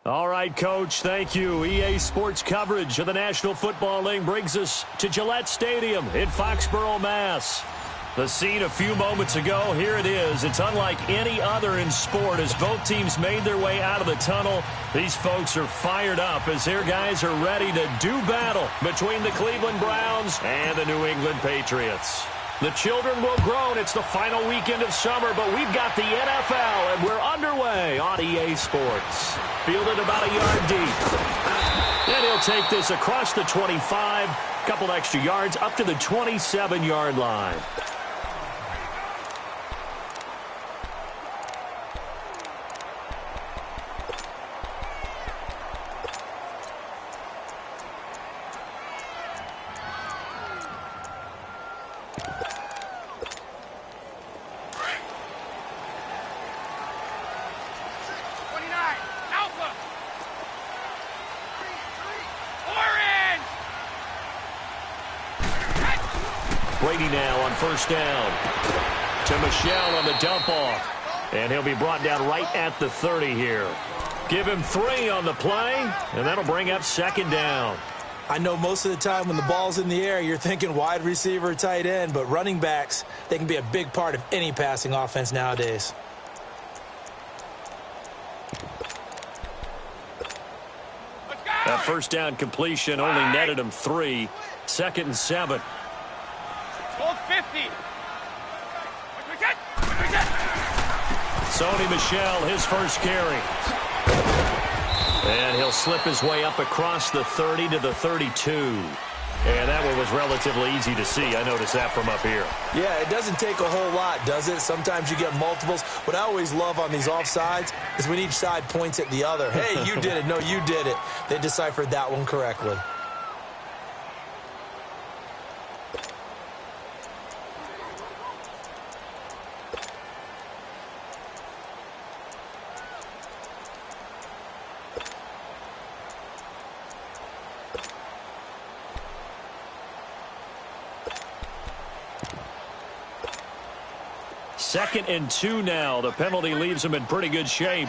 All right, Coach, thank you. EA Sports coverage of the National Football League brings us to Gillette Stadium in Foxborough, Mass. The scene a few moments ago, here it is. It's unlike any other in sport as both teams made their way out of the tunnel. These folks are fired up as their guys are ready to do battle between the Cleveland Browns and the New England Patriots. The children will groan. It's the final weekend of summer, but we've got the NFL, and we're underway on EA Sports. Fielded about a yard deep. And he'll take this across the 25, couple extra yards up to the 27-yard line. Brady now on first down to Michelle on the dump off. And he'll be brought down right at the 30 here. Give him 3 on the play, and that'll bring up second down. I know most of the time when the ball's in the air, you're thinking wide receiver, tight end, but running backs, they can be a big part of any passing offense nowadays. That first down completion only netted him 3. 2nd and 7. 50. Sony Michel, his first carry. And he'll slip his way up across the 30 to the 32. And that one was relatively easy to see. I noticed that from up here. Yeah, it doesn't take a whole lot, does it? Sometimes you get multiples. What I always love on these offsides is when each side points at the other. Hey, you did it. No, you did it. They deciphered that one correctly. Second and 2 now. The penalty leaves him in pretty good shape.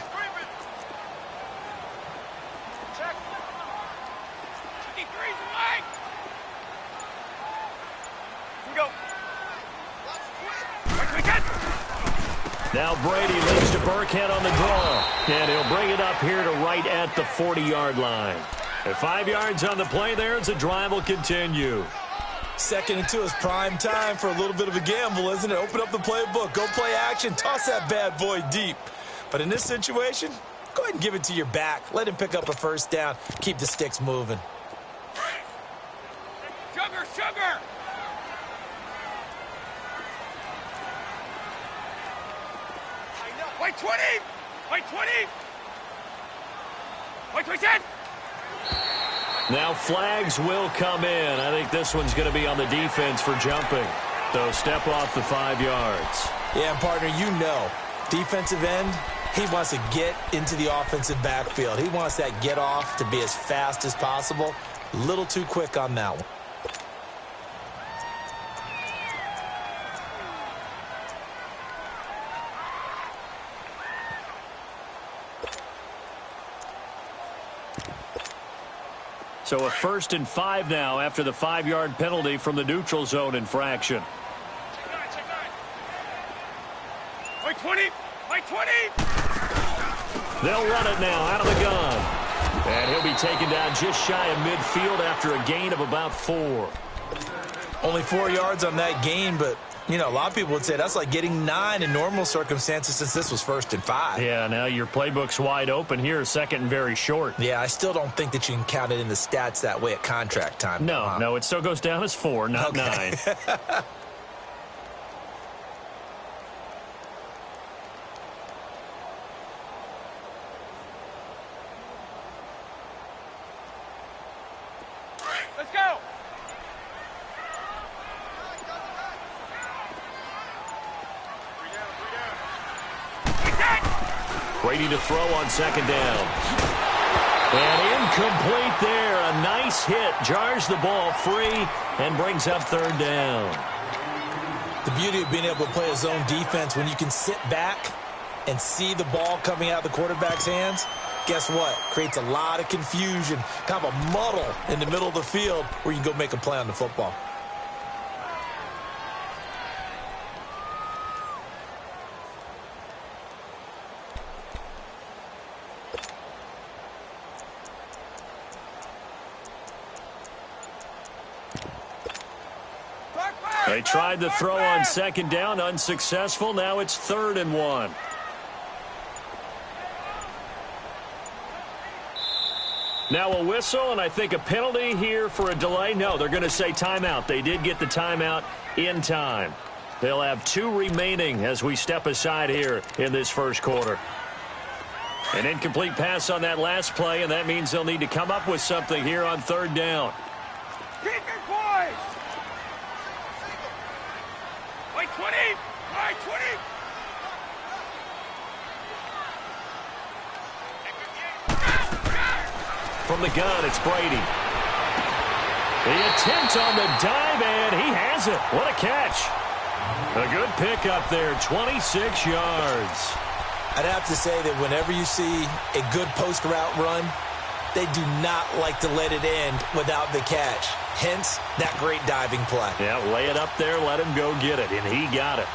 Now Brady leads to Burkhead on the draw. And he'll bring it up here to right at the 40-yard line. At 5 yards on the play there as the drive will continue. 2nd and 2 is prime time for a little bit of a gamble, isn't it? Open up the playbook, go play action, toss that bad boy deep. But in this situation, go ahead and give it to your back. Let him pick up a first down. Keep the sticks moving. Sugar! White 20! White 20! White 20! Now flags will come in. I think this one's going to be on the defense for jumping. So step off the 5 yards. Yeah, and partner, you know, defensive end, he wants to get into the offensive backfield. He wants that get off to be as fast as possible. A little too quick on that one. So a 1st and 5 now after the 5-yard penalty from the neutral zone infraction. White 20! White 20! They'll run it now out of the gun. And he'll be taken down just shy of midfield after a gain of about 4. Only 4 yards on that gain, but, you know, a lot of people would say that's like getting 9 in normal circumstances since this was 1st and 5. Yeah, now your playbook's wide open here, 2nd and very short. Yeah, I still don't think that you can count it in the stats that way at contract time. No, it still goes down as 4, not 9. Let's go! Brady to throw on 2nd down. And incomplete there. A nice hit. Jars the ball free and brings up 3rd down. The beauty of being able to play a zone defense when you can sit back and see the ball coming out of the quarterback's hands, guess what? Creates a lot of confusion, kind of a muddle in the middle of the field where you can go make a play on the football. They tried the throw on second down, unsuccessful. Now it's 3rd and 1. Now a whistle, and I think a penalty here for a delay. No, they're going to say timeout. They did get the timeout in time. They'll have 2 remaining as we step aside here in this first quarter. An incomplete pass on that last play, and that means they'll need to come up with something here on 3rd down. Keep your poise. Right 20. Right 20. From the gun, it's Brady. The attempt on the dive, and he has it. What a catch. A good pickup there, 26 yards. I'd have to say that whenever you see a good post route run, they do not like to let it end without the catch. Hence, that great diving play. Yeah, lay it up there, let him go get it, and he got it.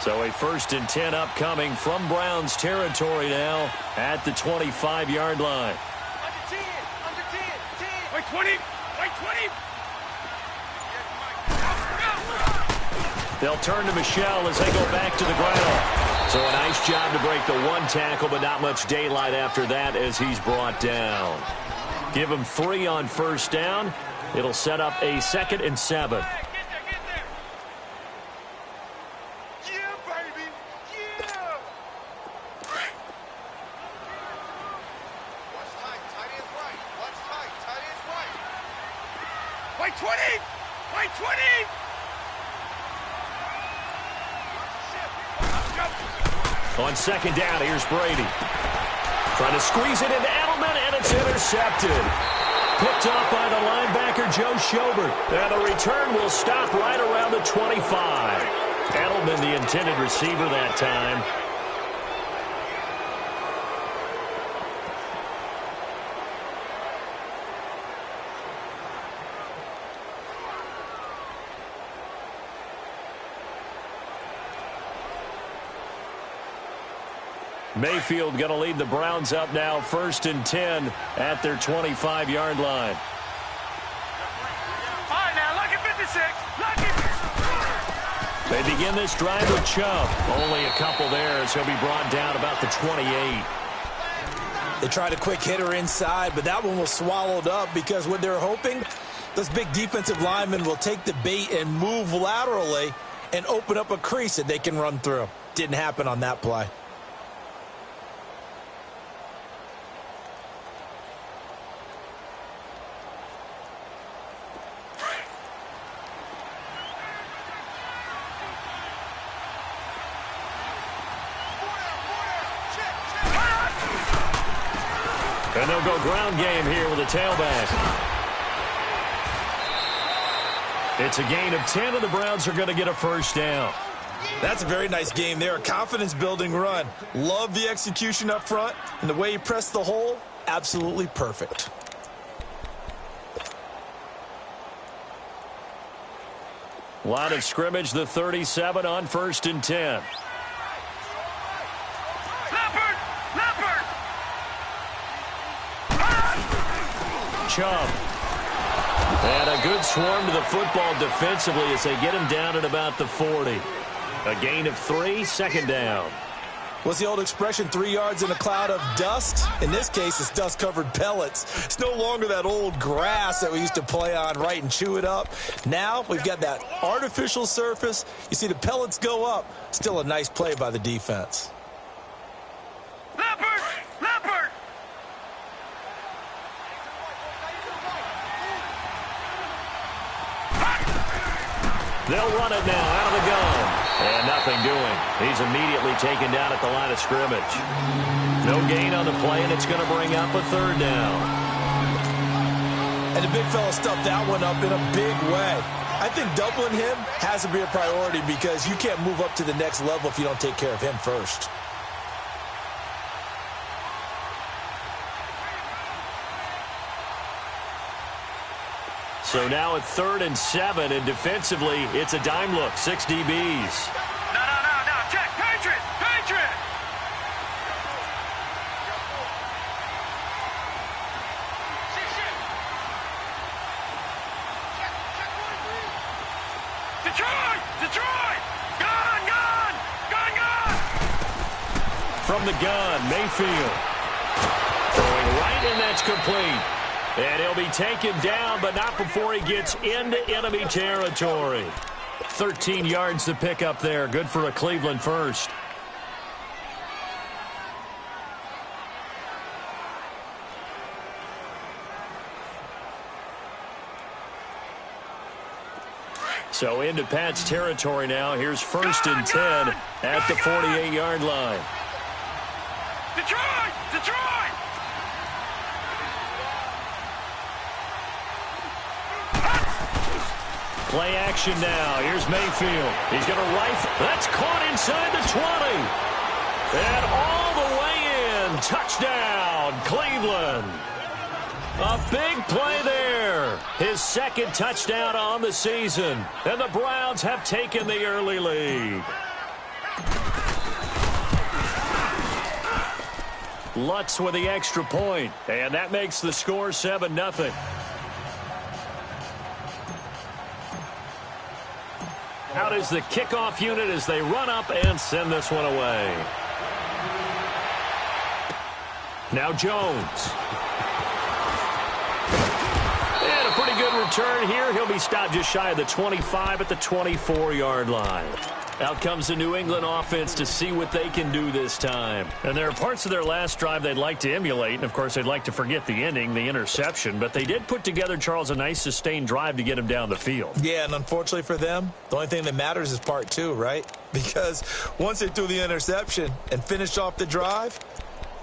So a 1st and 10 upcoming from Browns territory now at the 25-yard line. Under 10. Under 10. 10. Right 20. Right 20. They'll turn to Michelle as they go back to the ground. So a nice job to break the 1 tackle, but not much daylight after that as he's brought down. Give him 3 on 1st down. It'll set up a 2nd and 7. Right 20. Right 20. On 2nd down, here's Brady. Trying to squeeze it into Edelman, and it's intercepted. Picked off by the linebacker, Joe Schobert. And the return will stop right around the 25. Edelman, the intended receiver that time. Mayfield going to lead the Browns up now, 1st and 10 at their 25-yard line. All right, now, lucky 56. Lucky. They begin this drive with Chubb. Only a couple there as he'll be brought down about the 28. They tried a quick hitter inside, but that one was swallowed up because what they're hoping, those big defensive linemen will take the bait and move laterally and open up a crease that they can run through. Didn't happen on that play. And they'll go ground game here with a tailback. It's a gain of 10, and the Browns are going to get a 1st down. That's a very nice game there. A confidence-building run. Love the execution up front, and the way he pressed the hole, absolutely perfect. Line of scrimmage, the 37 on 1st and 10. Chubb. And a good swarm to the football defensively as they get him down at about the 40. A gain of 3, 2nd down. What's the old expression, 3 yards in a cloud of dust? In this case, it's dust-covered pellets. It's no longer that old grass that we used to play on, right, and chew it up. Now we've got that artificial surface. You see the pellets go up. Still a nice play by the defense. They'll run it now out of the gun. And nothing doing. He's immediately taken down at the line of scrimmage. No gain on the play, and it's going to bring up a 3rd down. And the big fella stuffed that one up in a big way. I think doubling him has to be a priority because you can't move up to the next level if you don't take care of him first. So now at 3rd and 7, and defensively, it's a dime look, 6 DBs. No, check, Patriot! Detroit! Gone! From the gun, Mayfield. Throwing right, and that's complete. And he'll be taken down, but not before he gets into enemy territory. 13 yards to pick up there. Good for a Cleveland first. So into Pat's territory now. Here's 1st and 10 at the 48-yard line. Detroit! Play action now. Here's Mayfield. He's going to rifle. That's caught inside the 20. And all the way in. Touchdown, Cleveland. A big play there. His 2nd touchdown on the season. And the Browns have taken the early lead. Lutz with the extra point. And that makes the score 7-0. Out is the kickoff unit as they run up and send this one away. Now Jones. And a pretty good return here. He'll be stopped just shy of the 25 at the 24-yard line. Out comes the New England offense to see what they can do this time. And there are parts of their last drive they'd like to emulate. And, of course, they'd like to forget the ending, the interception. But they did put together, Charles, a nice sustained drive to get him down the field. Yeah, and unfortunately for them, the only thing that matters is part 2, right? Because once they threw the interception and finished off the drive,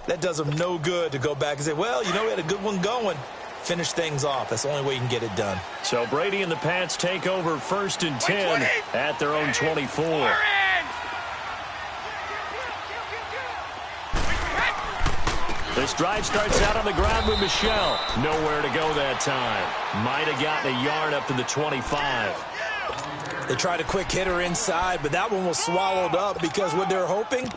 that does them no good to go back and say, well, you know, we had a good one going. Finish things off. That's the only way you can get it done. So Brady and the Pats take over 1st and 10 at their own 24. This drive starts out on the ground with Michel. Nowhere to go that time. Might have gotten a yard up to the 25. They tried a quick hitter inside, but that one was swallowed up because what they're hoping,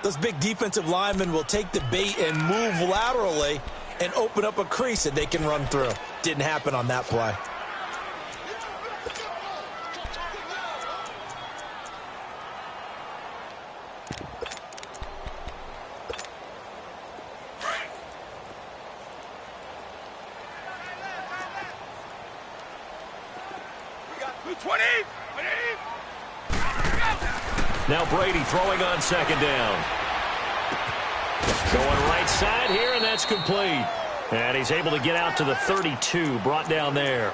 those big defensive linemen will take the bait and move laterally and open up a crease that they can run through. Didn't happen on that play. Now Brady throwing on 2nd down. Going right side here, and that's complete. And he's able to get out to the 32, brought down there.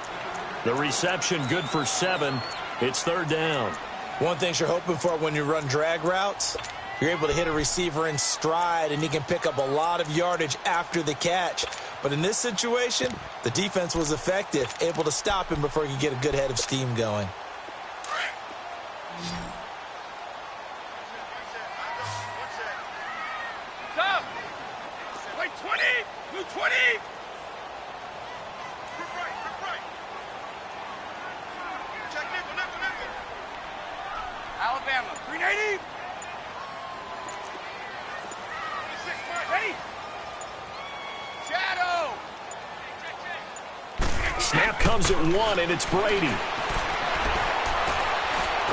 The reception good for 7. It's 3rd down. One thing you're hoping for when you run drag routes, you're able to hit a receiver in stride, and he can pick up a lot of yardage after the catch. But in this situation, the defense was effective, able to stop him before he could get a good head of steam going. Alabama, 380. Ready? Shadow. Snap comes at 1, and it's Brady.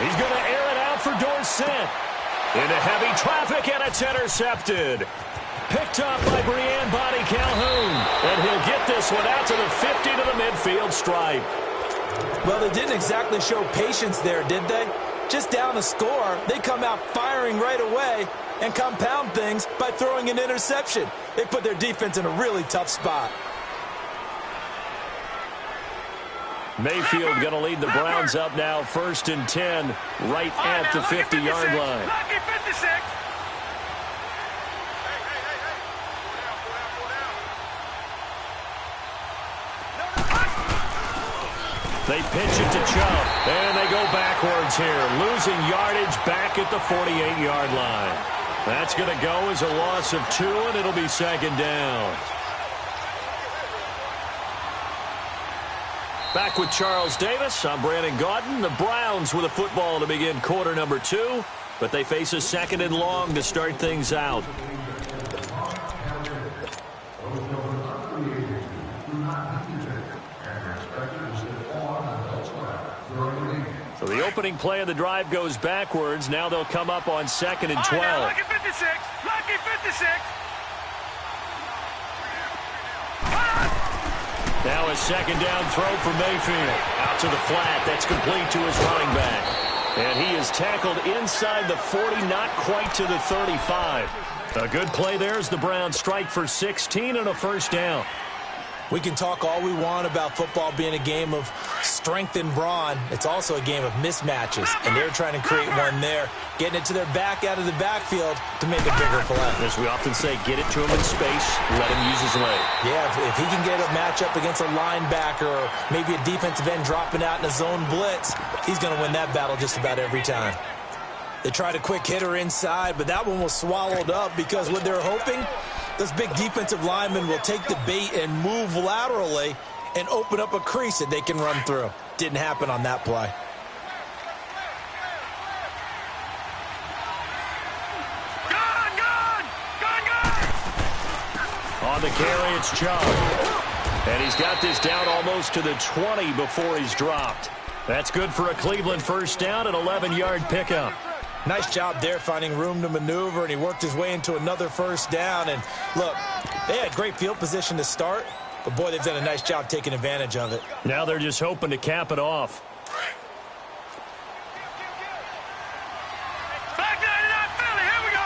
He's going to air it out for Dorsett. Into heavy traffic, and it's intercepted. Picked up by Brianne Body Calhoun. And he'll get this one out to the 50 to the midfield stripe. Well, they didn't exactly show patience there, did they? Just down a score, they come out firing right away and compound things by throwing an interception. They put their defense in a really tough spot. Mayfield going to lead the Browns up now, 1st and 10, right at the 50-yard line. Lucky 56. They pitch it to Chubb, and they go backwards here, losing yardage back at the 48-yard line. That's going to go as a loss of 2, and it'll be second down. Back with Charles Davis. I'm Brandon Gaudin. The Browns with a football to begin quarter number 2, but they face a second and long to start things out. So the opening play of the drive goes backwards. Now they'll come up on 2nd and 12. Lucky 56. Lucky 56. Now a second down throw for Mayfield. Out to the flat. That's complete to his running back. And he is tackled inside the 40, not quite to the 35. A good play there as the Browns strike for 16 and a first down. We can talk all we want about football being a game of strength and brawn. It's also a game of mismatches, and they're trying to create one there, getting it to their back out of the backfield to make a bigger play. As we often say, get it to him in space, let him use his leg. Yeah, if he can get a matchup against a linebacker or maybe a defensive end dropping out in a zone blitz, he's going to win that battle just about every time. They tried a quick hitter inside, but that one was swallowed up because what they're hoping, this big defensive lineman will take the bait and move laterally and open up a crease that they can run through. Didn't happen on that play. On the carry, it's Chubb. And he's got this down almost to the 20 before he's dropped. That's good for a Cleveland first down, an 11-yard pickup. Nice job there finding room to maneuver, and he worked his way into another first down. And look, they had great field position to start, but boy, they've done a nice job taking advantage of it. Now they're just hoping to cap it off. Back 99 Philly, here we go.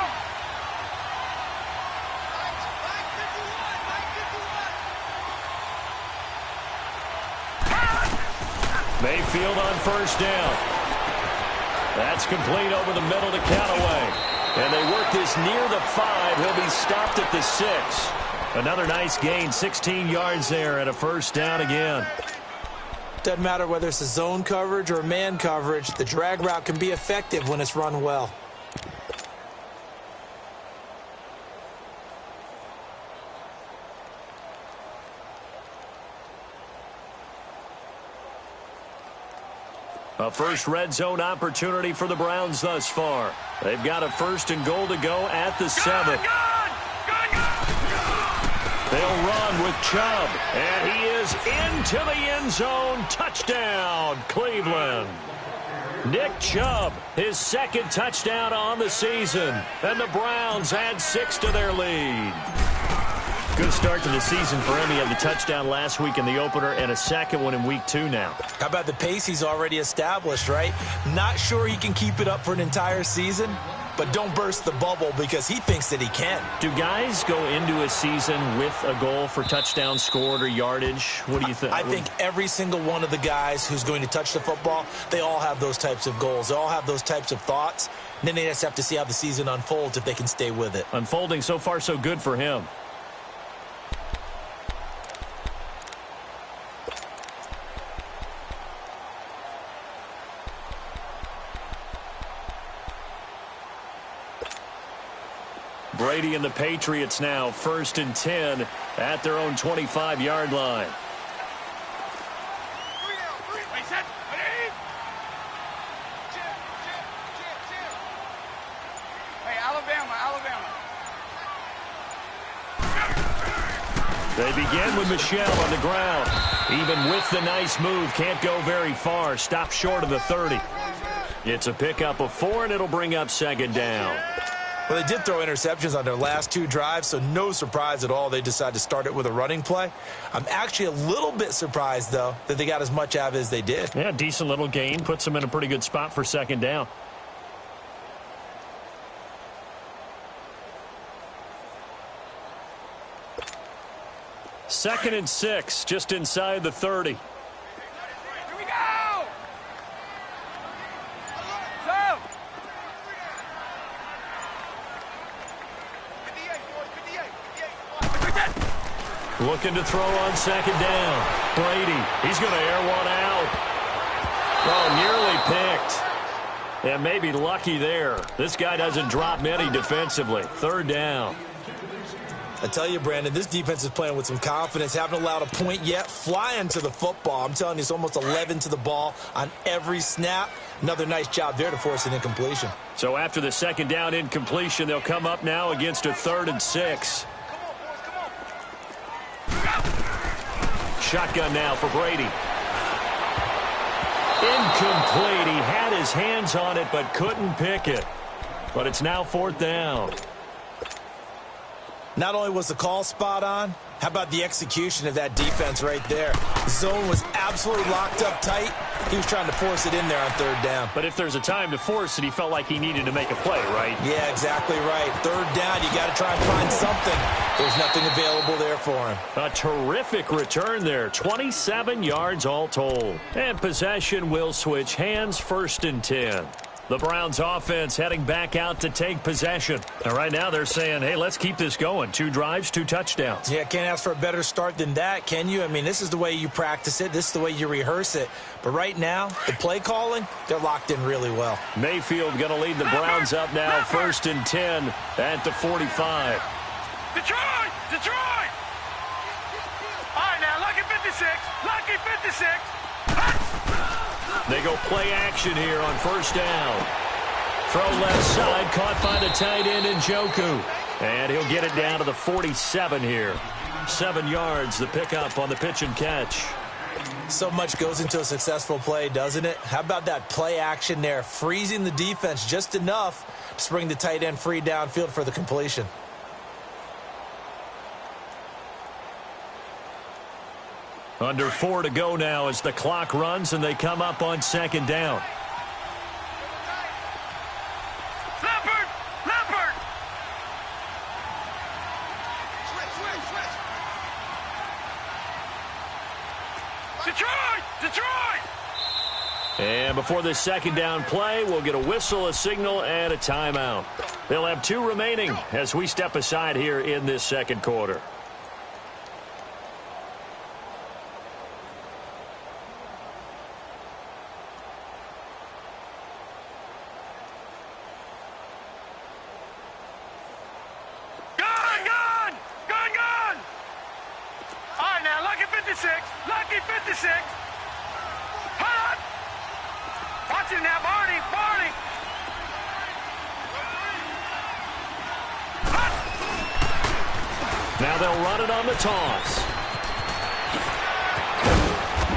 Mayfield on first down. That's complete over the middle to Callaway. And they work this near the 5. He'll be stopped at the 6. Another nice gain, 16 yards there, and a first down again. Doesn't matter whether it's a zone coverage or man coverage, the drag route can be effective when it's run well. A first red zone opportunity for the Browns thus far. They've got a first and goal to go at the 7. They'll run with Chubb, and he is into the end zone. Touchdown, Cleveland. Nick Chubb, his second touchdown on the season, and the Browns add 6 to their lead. Good start to the season for him. He had the touchdown last week in the opener and a second one in week 2 now. How about the pace he's already established, right? Not sure he can keep it up for an entire season, but don't burst the bubble because he thinks that he can. Do guys go into a season with a goal for touchdowns scored or yardage? What do you think? I think every single one of the guys who's going to touch the football, they all have those types of goals. They all have those types of thoughts. And then they just have to see how the season unfolds if they can stay with it. Unfolding so far so good for him. Brady and the Patriots now first and 10 at their own 25-yard line. Hey, Alabama. They begin with Michelle on the ground. Even with the nice move, can't go very far. Stop short of the 30. It's a pickup of 4, and it'll bring up second down. Well, they did throw interceptions on their last 2 drives, so no surprise at all they decided to start it with a running play. I'm actually a little bit surprised, though, that they got as much out of it as they did. Yeah, decent little gain. Puts them in a pretty good spot for second down. Second and 6, just inside the 30. Here we go. So. Looking to throw on second down. Brady, he's going to air one out. Oh, nearly picked. And maybe lucky there. This guy doesn't drop many defensively. Third down. I tell you, Brandon, this defense is playing with some confidence. Haven't allowed a point yet. Flying to the football. I'm telling you, it's almost 11 to the ball on every snap. Another nice job there to force an incompletion. So after the second down incompletion, they'll come up now against a 3rd and 6. Shotgun now for Brady. Incomplete. He had his hands on it but couldn't pick it. But it's now 4th down. Not only was the call spot on, how about the execution of that defense right there? Zone was absolutely locked up tight. He was trying to force it in there on 3rd down. But if there's a time to force it, he felt like he needed to make a play, right? Yeah, exactly right. 3rd down, you got to try and find something. There's nothing available there for him. A terrific return there. 27 yards all told. And possession will switch hands, 1st and 10. The Browns offense heading back out to take possession. And right now they're saying, hey, let's keep this going. 2 drives, 2 touchdowns. Yeah, can't ask for a better start than that, can you? I mean, this is the way you practice it. This is the way you rehearse it. But right now, the play calling, they're locked in really well. Mayfield going to lead the Browns up now, 1st and 10 at the 45. Detroit! Detroit! All right, now, lucky 56. Lucky 56. They go play action here on 1st down. Throw left side, caught by the tight end Njoku. And he'll get it down to the 47 here. 7 yards, the pickup on the pitch and catch. So much goes into a successful play, doesn't it? How about that play action there? Freezing the defense just enough to bring the tight end free downfield for the completion. Under 4 to go now as the clock runs and they come up on 2nd down. Leopard! Leopard! Detroit! Detroit! And before this 2nd down play, we'll get a whistle, a signal, and a timeout. They'll have 2 remaining as we step aside here in this 2nd quarter. Lucky 56. Hot. Watch it now, Barney. Barney. Hot. Now they'll run it on the toss.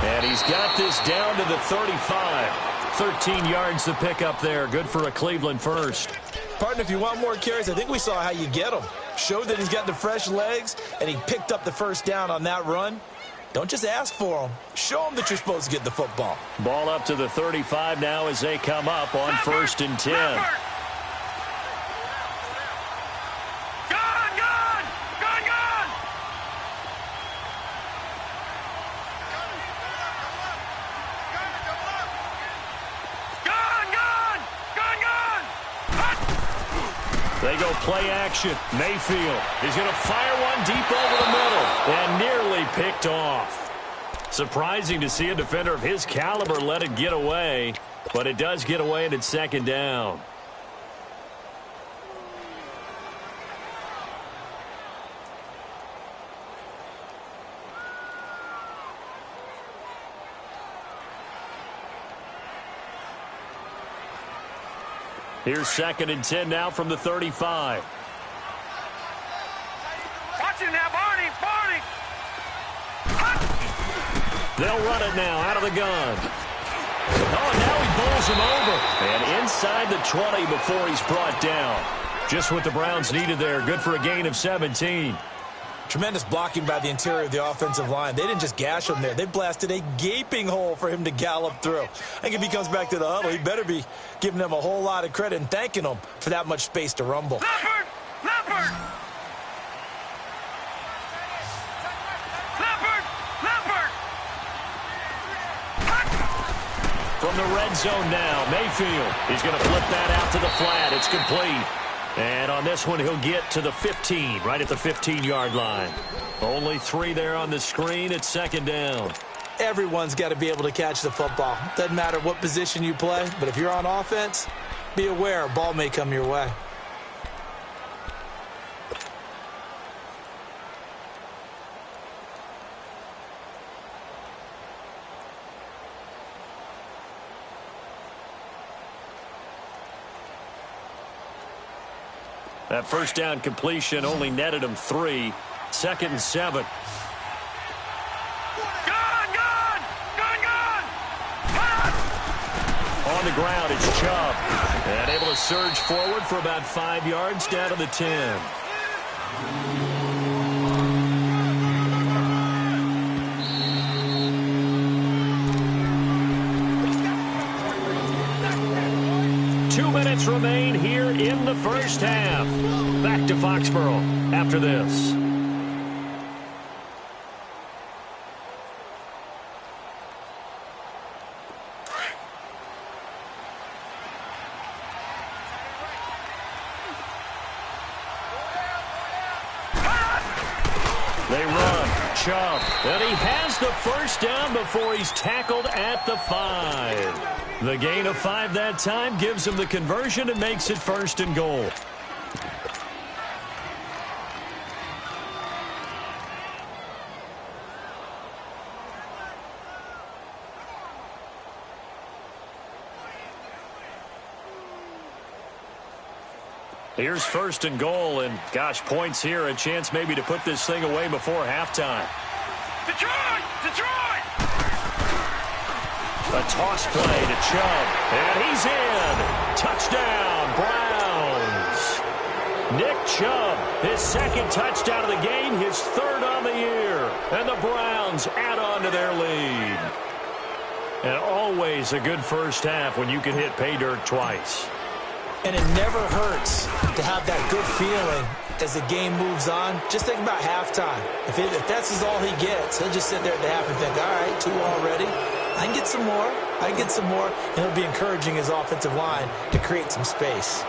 And he's got this down to the 35. 13 yards to pick up there. Good for a Cleveland first. Partner, if you want more carries, I think we saw how you get them. Showed that he's got the fresh legs, and he picked up the 1st down on that run. Don't just ask for them. Show them that you're supposed to get the football. Ball up to the 35 now as they come up on 1st and 10. Gone, gone, gone, gone. Gone, gone, gone, gone. They go play action. Mayfield is going to fire one deep over the middle and nearly picked off. Surprising to see a defender of his caliber let it get away, but it does get away and it's 2nd down. Here's 2nd and 10 now from the 35. Watch it now, Barney. Barney. They'll run it now out of the gun. Oh, now he bowls him over. And inside the 20 before he's brought down. Just what the Browns needed there. Good for a gain of 17. Tremendous blocking by the interior of the offensive line. They didn't just gash him there. They blasted a gaping hole for him to gallop through. I think if he comes back to the huddle, he better be giving them a whole lot of credit and thanking them for that much space to rumble. Leopard! Leopard! Leopard! Leopard! From the red zone now, Mayfield. He's going to flip that out to the flat. It's complete. And on this one, he'll get to the 15, right at the 15-yard line. Only 3 there on the screen. It's 2nd down. Everyone's got to be able to catch the football. Doesn't matter what position you play, but if you're on offense, be aware a ball may come your way. That first down completion only netted him 3. 2nd and 7. On the ground, it's Chubb. And able to surge forward for about 5 yards down to the 10. Minutes remain here in the first half. Back to Foxborough after this. They run. Chubb. And he has the first down before he's tackled at the 5. The gain of 5 that time gives him the conversion and makes it 1st and goal. Here's 1st and goal, and gosh, points here, a chance maybe to put this thing away before halftime. Detroit! Detroit! A toss play to Chubb, and he's in. Touchdown, Browns. Nick Chubb, his 2nd touchdown of the game, his 3rd on the year. And the Browns add on to their lead. And always a good first half when you can hit pay dirt twice. And it never hurts to have that good feeling as the game moves on. Just think about halftime. If that's all he gets, he'll just sit there at the half and think, all right, 2 already. I can get some more. I can get some more. And he'll be encouraging his offensive line to create some space.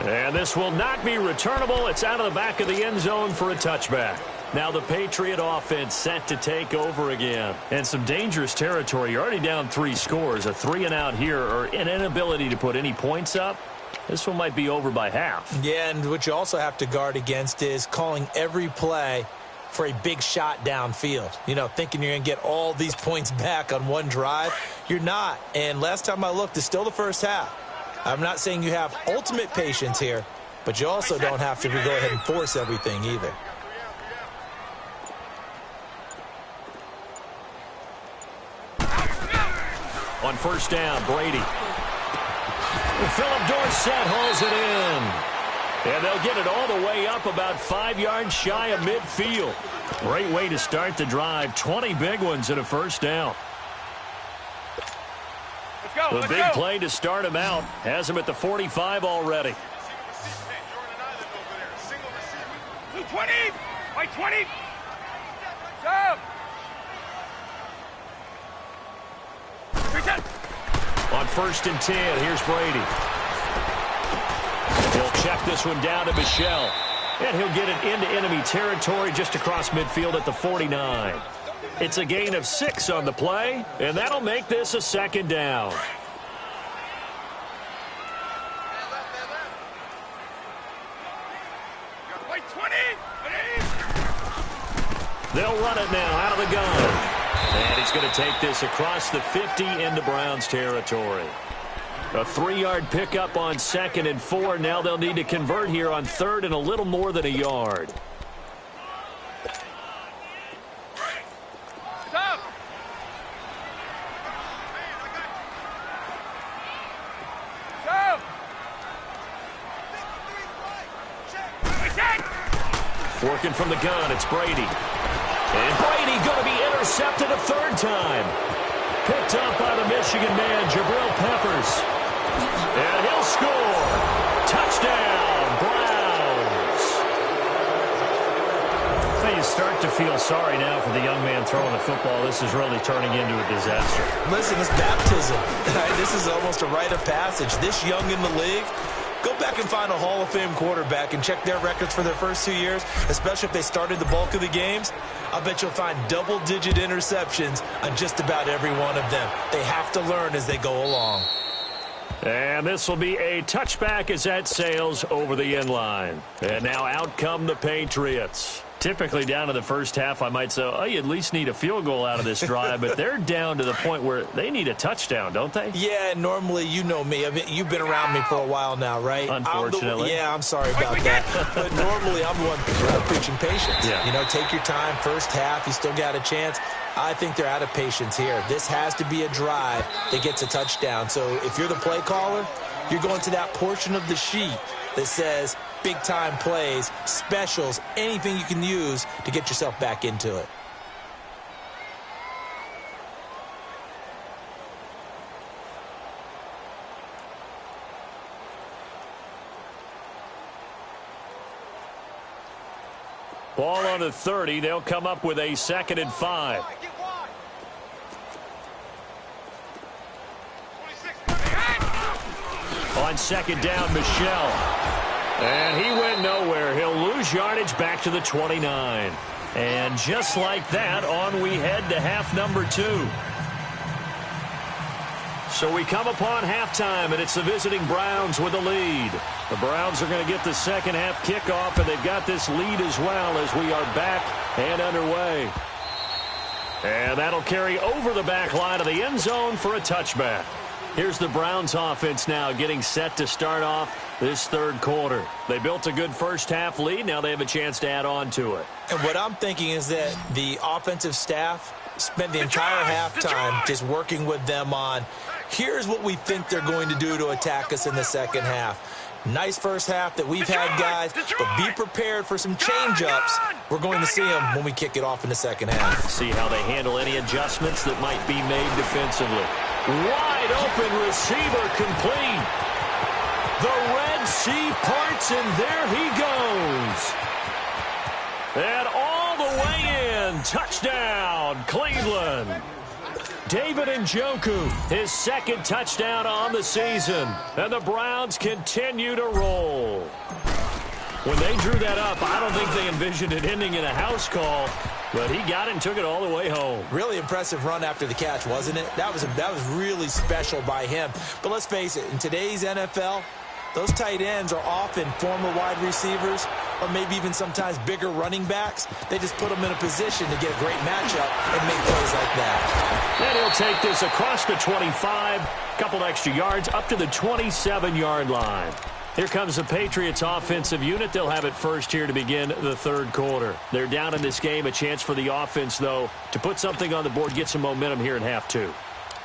And this will not be returnable. It's out of the back of the end zone for a touchback. Now the Patriot offense set to take over again. And some dangerous territory. You're already down 3 scores. A 3-and-out here, or an inability to put any points up. This one might be over by half. Yeah, and what you also have to guard against is calling every play for a big shot downfield. You know, thinking you're going to get all these points back on one drive. You're not. And last time I looked, it's still the first half. I'm not saying you have ultimate patience here, but you also don't have to go ahead and force everything either. On 1st down, Brady. Philip Dorsett hauls it in. And they'll get it all the way up about 5 yards shy of midfield. Great way to start the drive. 20 big ones and a first down. The big play to start him out. Has him at the 45 already. 20! By 20! Stop! On 1st and 10, here's Brady. He'll check this one down to Michelle. And he'll get it into enemy territory just across midfield at the 49. It's a gain of 6 on the play, and that'll make this a 2nd down. They'll run it now out of the gun. And he's going to take this across the 50 into Browns territory. A 3-yard pickup on 2nd and 4. Now they'll need to convert here on 3rd and a little more than a yard. Stop. Stop. Working from the gun, it's Brady. And Brady going to be intercepted a 3rd time. Picked up by the Michigan man, Jabril Peppers. And he'll score. Touchdown, Browns. Now you start to feel sorry now for the young man throwing the football. This is really turning into a disaster. Listen, it's baptism. This is almost a rite of passage. This young in the league, Go back and find a Hall of Fame quarterback and check their records for their first 2 years, especially if they started the bulk of the games. I'll bet you'll find double-digit interceptions on just about every one of them. They have to learn as they go along. And this will be a touchback as that sails over the end line. And now out come the Patriots. Typically down to the first half, I might say, oh, you at least need a field goal out of this drive. But they're down to the point where they need a touchdown, don't they? Yeah, normally, you know me. I mean, you've been around me for a while now, right? Unfortunately. I'm sorry about that. But normally, I'm the one preaching patience. Yeah. You know, take your time. First half, you still got a chance. I think they're out of patience here. This has to be a drive that gets a touchdown. So if you're the play caller, you're going to that portion of the sheet that says big-time plays, specials, anything you can use to get yourself back into it. Ball on the 30. They'll come up with a 2nd and 5. On 2nd down, Michel. And he went nowhere. He'll lose yardage back to the 29. And just like that, on we head to half number 2. So we come upon halftime, and it's the visiting Browns with the lead. The Browns are going to get the second half kickoff, and they've got this lead as well as we are back and underway. And that'll carry over the back line of the end zone for a touchback. Here's the Browns offense now getting set to start off this third quarter. They built a good first half lead. Now they have a chance to add on to it. And what I'm thinking is that the offensive staff spent the entire halftime just working with them on, here's what we think they're going to do to attack us in the second half. Nice first half that we've had, guys, but be prepared for some change-ups. We're going to see them when we kick it off in the second half. See how they handle any adjustments that might be made defensively. Wide open receiver complete. The Red Sea parts, and there he goes. And all the way in. Touchdown, Cleveland. David Njoku, his second touchdown on the season. And the Browns continue to roll. When they drew that up, I don't think they envisioned it ending in a house call. But he got it and took it all the way home. Really impressive run after the catch, wasn't it? That was really special by him. But let's face it, in today's NFL, those tight ends are often former wide receivers or maybe even sometimes bigger running backs. They just put them in a position to get a great matchup and make plays like that. And he'll take this across the 25, couple extra yards up to the 27-yard line. Here comes the Patriots offensive unit. They'll have it first here to begin the third quarter. They're down in this game. A chance for the offense, though, to put something on the board, get some momentum here in half 2.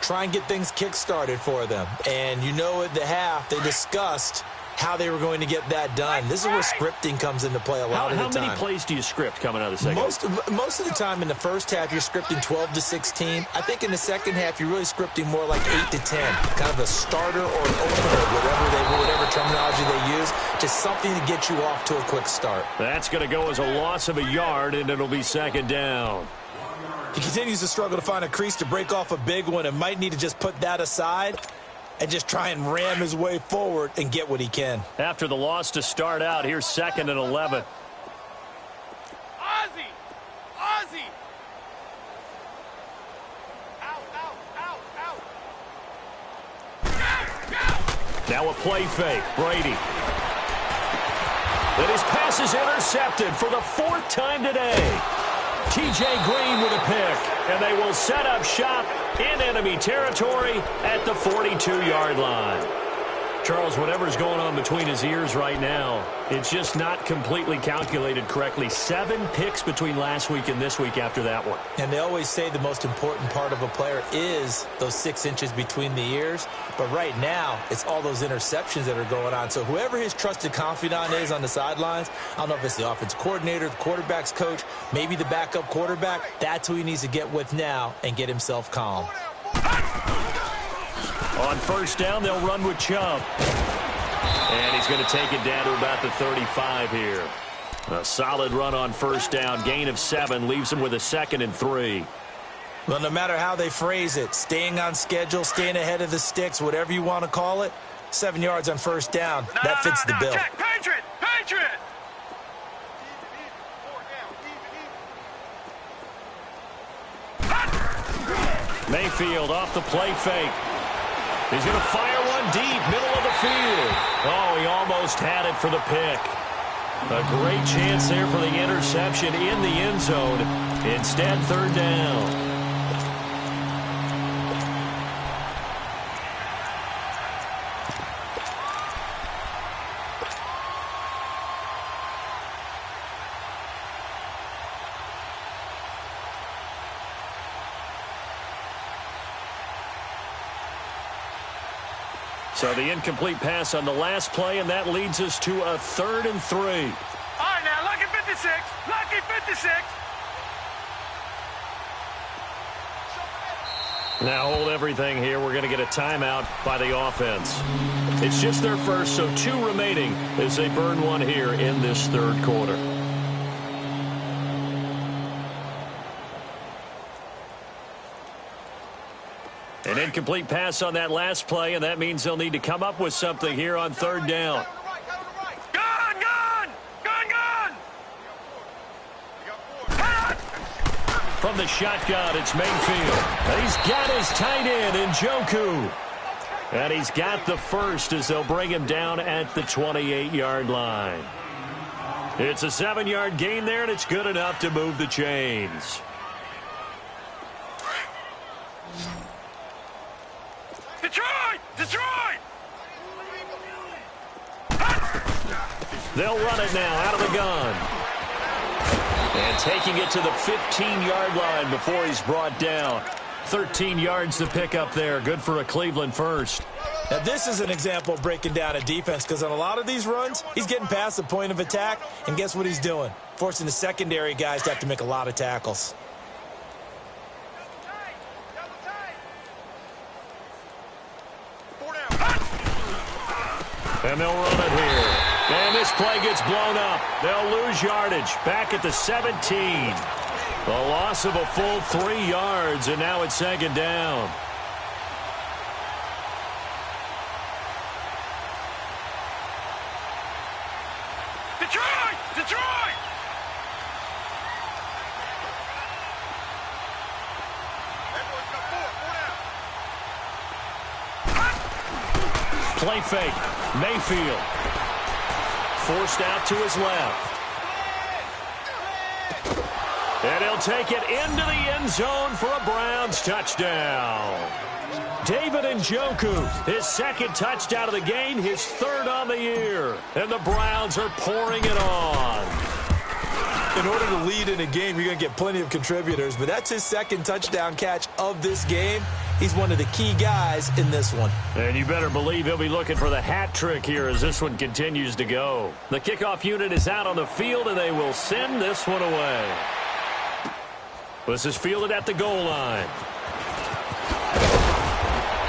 Try and get things kick-started for them. And you know at the half, they discussed how they were going to get that done. This is where scripting comes into play a lot of the time. How many plays do you script coming out of the second? Most of the time in the first half, you're scripting 12 to 16. I think in the second half, you're really scripting more like 8 to 10. Kind of a starter or an opener, whatever terminology they use. Just something to get you off to a quick start. That's going to go as a loss of a yard, and it'll be 2nd down. He continues to struggle to find a crease to break off a big one and might need to just put that aside and just try and ram his way forward and get what he can. After the loss to start out, here's 2nd and 11. Ozzie! Out! Now a play fake. Brady. And his pass is intercepted for the 4th time today. T.J. Green with a pick, and they will set up shop in enemy territory at the 42-yard line. Charles, whatever's going on between his ears right now, it's just not completely calculated correctly. 7 picks between last week and this week after that one. And they always say the most important part of a player is those 6 inches between the ears. But right now, it's all those interceptions that are going on. So whoever his trusted confidant is on the sidelines, I don't know if it's the offense coordinator, the quarterback's coach, maybe the backup quarterback, that's who he needs to get with now and get himself calm. On first down, they'll run with Chubb. And he's going to take it down to about the 35 here. A solid run on first down. Gain of 7 leaves him with a 2nd and 3. Well, no matter how they phrase it, staying on schedule, staying ahead of the sticks, whatever you want to call it, 7 yards on first down. That fits the bill. Check. Patriot! Patriot! Mayfield off the play fake. He's going to fire one deep, middle of the field. Oh, he almost had it for the pick. A great chance there for the interception in the end zone. Instead, third down. So the incomplete pass on the last play, and that leads us to a 3rd and 3. All right, now, lucky 56. Lucky 56. Now hold everything here. We're going to get a timeout by the offense. It's just their first, so 2 remaining as they burn one here in this 3rd quarter. An incomplete pass on that last play, and that means they'll need to come up with something here on 3rd down. Gun! Gun! Gun! Gun! From the shotgun, it's Mayfield. He's got his tight end, Njoku. And he's got the first as they'll bring him down at the 28-yard line. It's a 7-yard gain there, and it's good enough to move the chains. Detroit! Detroit! They'll run it now out of the gun. And taking it to the 15-yard line before he's brought down. 13 yards to pick up there. Good for a Cleveland first. Now, this is an example of breaking down a defense because on a lot of these runs, he's getting past the point of attack, and guess what he's doing? Forcing the secondary guys to have to make a lot of tackles. And they'll run it here. And this play gets blown up. They'll lose yardage. Back at the 17. A loss of a full 3 yards, and now it's 2nd down. Detroit! Detroit! Play fake. Mayfield. Forced out to his left. And he'll take it into the end zone for a Browns touchdown. David Njoku, his 2nd touchdown of the game, his 3rd on the year. And the Browns are pouring it on. In order to lead in a game, you're going to get plenty of contributors, but that's his 2nd touchdown catch of this game. He's one of the key guys in this one. And you better believe he'll be looking for the hat trick here as this one continues to go. The kickoff unit is out on the field, and they will send this one away. This is fielded at the goal line.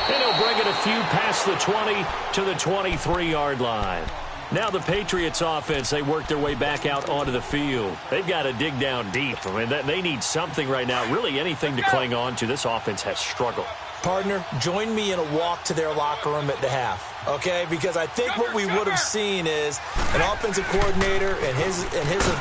And he'll bring it a few past the 20 to the 23-yard line. Now the Patriots offense, they work their way back out onto the field. They've got to dig down deep. I mean, they need something right now, really anything to cling on to. This offense has struggled. Partner, join me in a walk to their locker room at the half, okay? Because I think what we would have seen is an offensive coordinator and his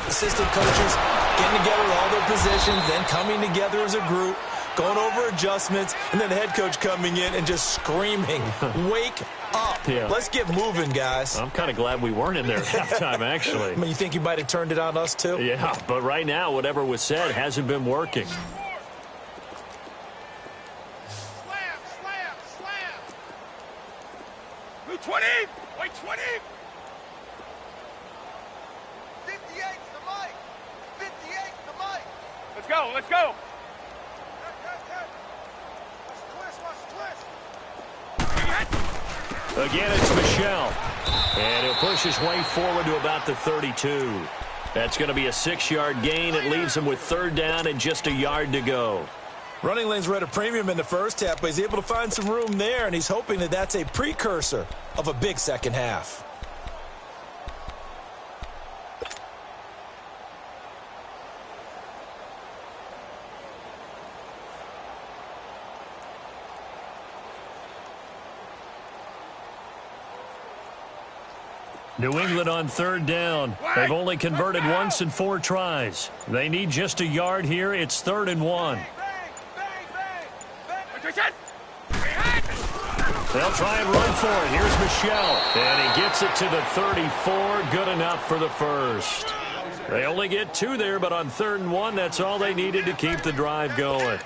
assistant coaches getting together with all their positions, then coming together as a group, going over adjustments, and then the head coach coming in and just screaming, wake up. Yeah. Let's get moving, guys. I'm kind of glad we weren't in there at halftime, actually. I mean, you think you might have turned it on us, too? Yeah, but right now, whatever was said hasn't been working. Slam! 20! Wait, 20! 58 to Mike! 58 to Mike! Let's go, let's go! Again, it's Michel. And he'll push his way forward to about the 32. That's going to be a 6-yard gain. It leaves him with 3rd down and just a yard to go. Running lanes were at a premium in the first half, but he's able to find some room there, and he's hoping that that's a precursor of a big second half. New England on third down. They've only converted once in 4 tries. They need just a yard here. It's 3rd and 1. They'll try and run for it. Here's Michelle. And he gets it to the 34. Good enough for the first. They only get 2 there, but on 3rd and 1, that's all they needed to keep the drive going.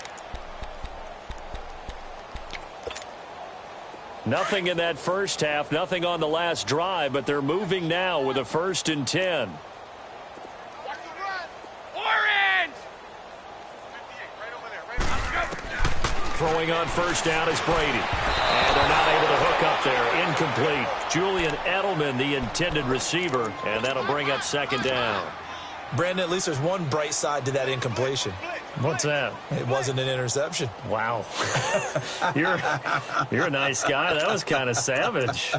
Nothing in that first half, nothing on the last drive, but they're moving now with a 1st and 10. Orange! Throwing on first down is Brady. And they're not able to hook up there. Incomplete. Julian Edelman, the intended receiver, and that'll bring up 2nd down. Brandon, at least there's one bright side to that incompletion. What's that? It wasn't an interception. Wow. You're a nice guy. That was kind of savage.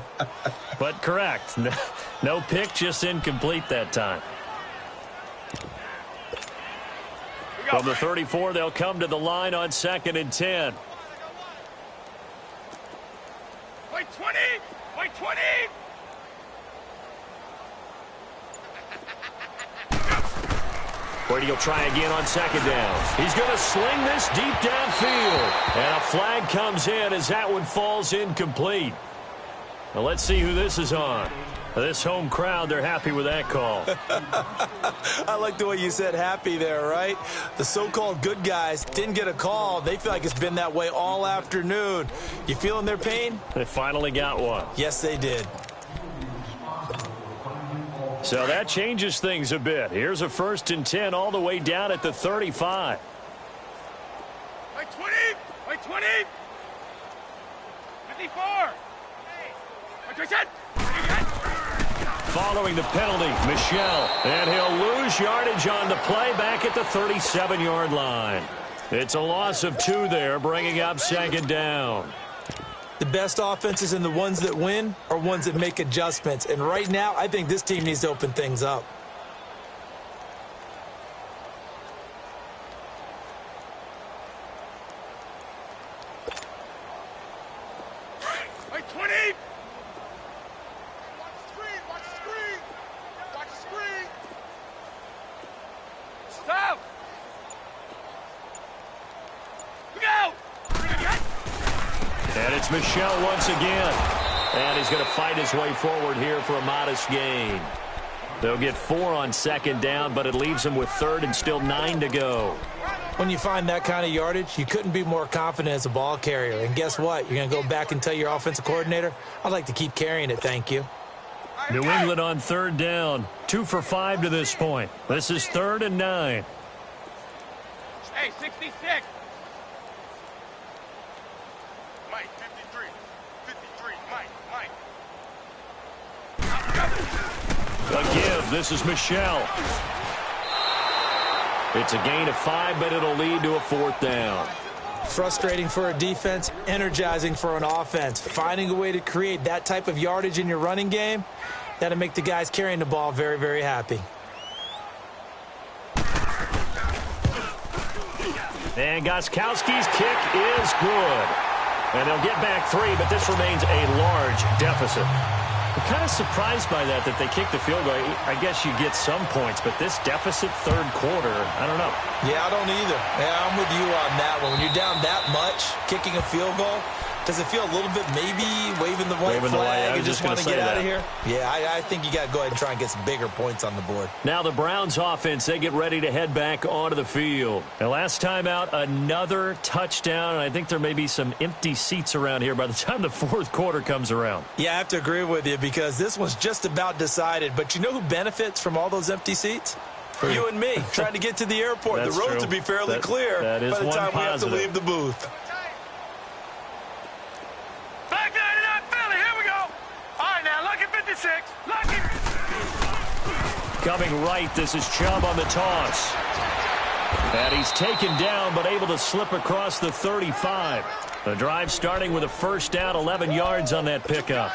But correct. No pick, just incomplete that time. From the 34, they'll come to the line on 2nd and 10. Wait 20! Wait 20! Brady will try again on 2nd down. He's going to sling this deep downfield. And a flag comes in as that one falls incomplete. Now let's see who this is on. This home crowd, they're happy with that call. I like the way you said happy there, right? The so-called good guys didn't get a call. They feel like it's been that way all afternoon. You feeling their pain? They finally got one. Yes, they did. So that changes things a bit. Here's a 1st and 10 all the way down at the 35. Wait 20! Wait 20! 54! Wait 20! Following the penalty, Michelle. And he'll lose yardage on the play back at the 37-yard line. It's a loss of 2 there, bringing up 2nd down. The best offenses and the ones that win are ones that make adjustments. And right now, I think this team needs to open things up. Wait 20! Watch the screen! Watch the screen! Watch the screen! Stop! Go! And it's Michelle once again. And he's going to fight his way forward here for a modest gain. They'll get 4 on 2nd down, but it leaves them with 3rd and still 9 to go. When you find that kind of yardage, you couldn't be more confident as a ball carrier. And guess what? You're going to go back and tell your offensive coordinator, I'd like to keep carrying it, thank you. New England on 3rd down. 2 for 5 to this point. This is 3rd and 9. Hey, 66! Mike, 53. 53, Mike. A give. This is Michelle. It's a gain of 5, but it'll lead to a 4th down. Frustrating for a defense, energizing for an offense. Finding a way to create that type of yardage in your running game, that'll make the guys carrying the ball very, very happy. And Gostkowski's kick is good. And they'll get back 3, but this remains a large deficit. I'm kind of surprised by that they kicked the field goal. I guess you get some points, but this deficit 3rd quarter, I don't know. Yeah, I don't either. Yeah, I'm with you on that one. When you're down that much, kicking a field goal, does it feel a little bit maybe waving the white flag and just want to get out of here? Yeah, I think you got to go ahead and try and get some bigger points on the board. Now the Browns offense, they get ready to head back onto the field. And last time out, another touchdown. And I think there may be some empty seats around here by the time the 4th quarter comes around. Yeah, I have to agree with you because this one's just about decided. But you know who benefits from all those empty seats? You and me, trying to get to the airport. The roads will be fairly clear by the time we have to leave the booth. Coming right, this is Chubb on the toss. And he's taken down, but able to slip across the 35. The drive starting with a 1st down, 11 yards on that pickup.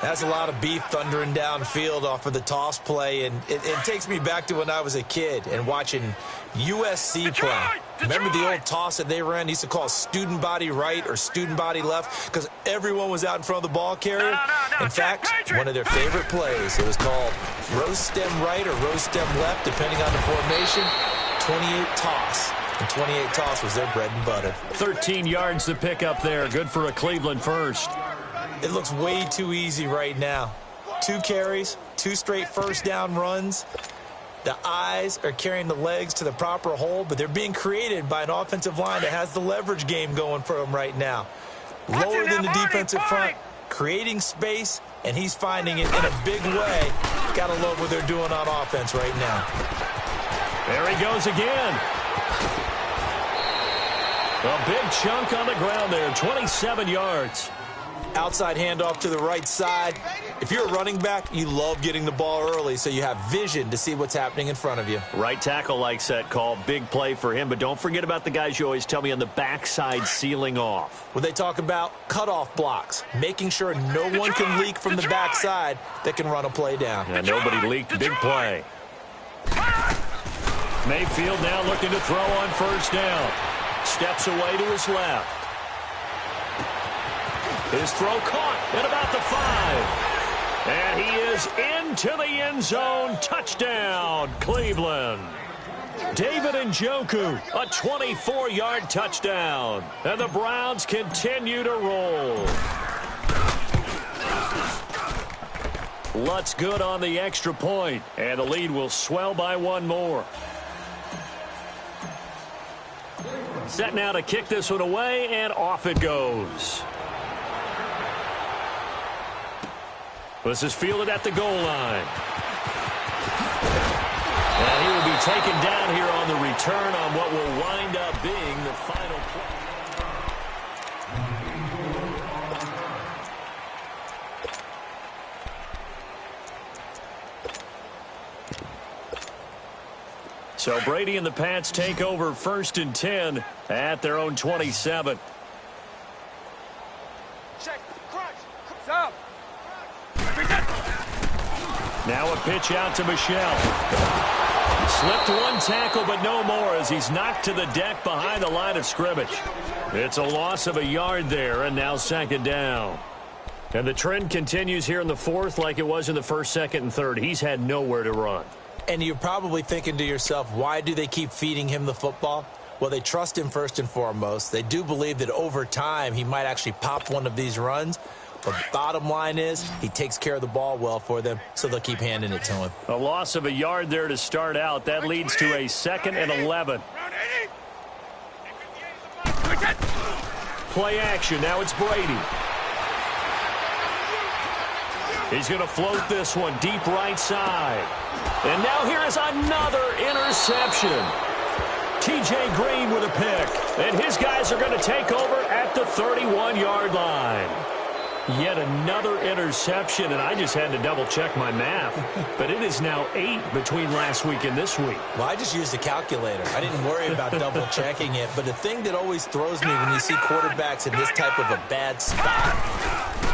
That's a lot of beef thundering downfield off of the toss play, and it takes me back to when I was a kid and watching USC play. Remember the old toss that they ran? They used to call student body right or student body left because everyone was out in front of the ball carrier. In fact, one of their favorite plays, it was called roast stem right or roast stem left, depending on the formation, 28 toss. And 28 toss was their bread and butter. 13 yards to pick up there. Good for a Cleveland first. It looks way too easy right now. 2 carries, 2 straight first down runs. The eyes are carrying the legs to the proper hole, but they're being created by an offensive line that has the leverage game going for them right now. Lower than the defensive front, creating space, and he's finding it in a big way. Gotta love what they're doing on offense right now. There he goes again. A big chunk on the ground there, 27 yards. Outside handoff to the right side. If you're a running back, you love getting the ball early so you have vision to see what's happening in front of you. Right tackle likes that call. Big play for him, but don't forget about the guys you always tell me on the backside sealing off. When they talk about cutoff blocks, making sure no one can leak from the backside that can run a play down. Yeah, nobody leaked. Big play. Mayfield now looking to throw on first down. Steps away to his left. His throw caught at about the 5. And he is into the end zone. Touchdown, Cleveland. David Njoku, a 24-yard touchdown. And the Browns continue to roll. Lutz good on the extra point, and the lead will swell by 1 more. Set now to kick this one away, and off it goes. This is fielded at the goal line. And he will be taken down here on the return on what will wind up being the final play. So Brady and the Pats take over 1st and 10 at their own 27. Check, crunch, stop. Now a pitch out to Michel. Slipped 1 tackle, but no more as he's knocked to the deck behind the line of scrimmage. It's a loss of a yard there, and now 2nd down. And the trend continues here in the 4th like it was in the 1st, 2nd, and 3rd. He's had nowhere to run. And you're probably thinking to yourself, why do they keep feeding him the football? Well, they trust him first and foremost. They do believe that over time he might actually pop one of these runs. But the bottom line is he takes care of the ball well for them, so they'll keep handing it to him. A loss of a yard there to start out. That leads to a 2nd and 11. Play action. Now it's Brady. He's going to float this one deep right side. And now here is another interception. T.J. Green with a pick. And his guys are going to take over at the 31-yard line. Yet another interception, and I just had to double-check my math. But it is now 8 between last week and this week. Well, I just used a calculator. I didn't worry about double-checking it. But the thing that always throws me when you see quarterbacks in this type of a bad spot,